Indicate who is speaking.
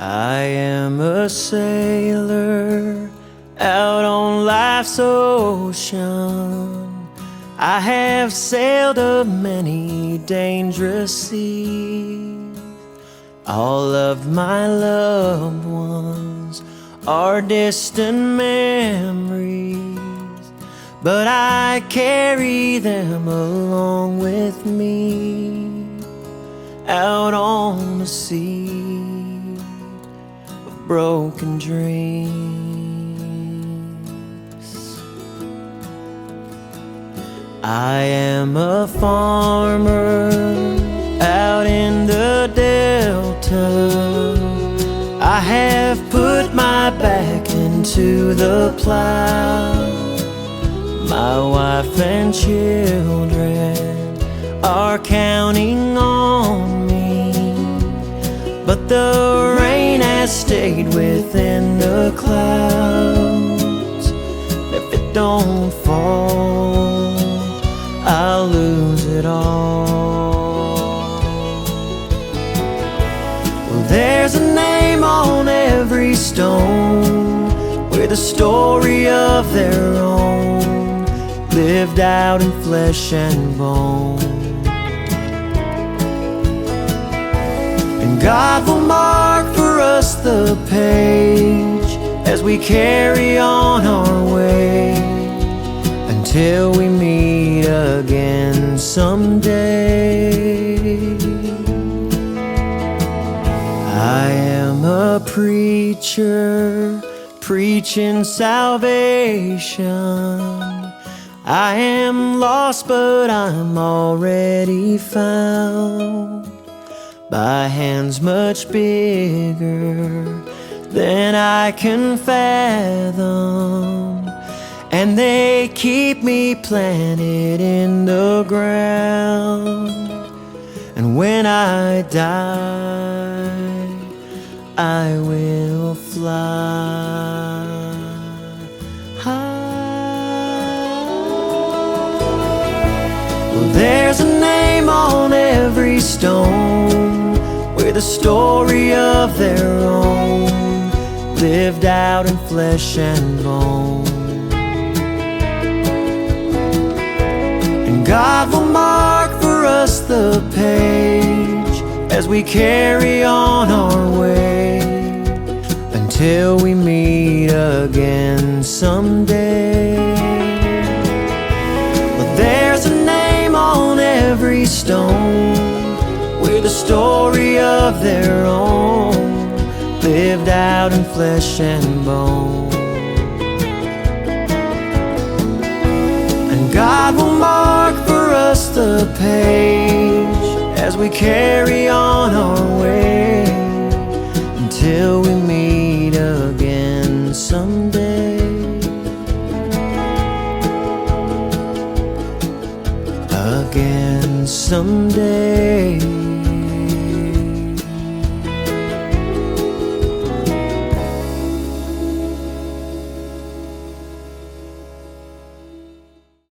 Speaker 1: I am a sailor out on life's ocean. I have sailed a many dangerous seas. All of my loved ones are distant memories, but I carry them along with me out on the sea of broken dreams. I am a farmer out in the Delta. I have put my back into the plow. My wife and children are counting on me, but the rain has stayed within the clouds. If it don't fall, I'll lose it all. Well, there's a name on every stone with a story of their own, lived out in flesh and bone. And God will mark for us the page as we carry on our way until we meet again someday. I am a preacher preaching salvation. I am lost, but I'm already found by hands much bigger than I can fathom, and they keep me planted in the ground. And when I die, I will fly high. Well, there's a name on every stone with a story of their own, lived out in flesh and bone. And God will mark for us the page as we carry on our way until we meet again someday. Well, there's a name on every stone with a story of their own, lived out in flesh and bone. And God will mark for us the page as we carry on our way until we meet again someday. Again someday.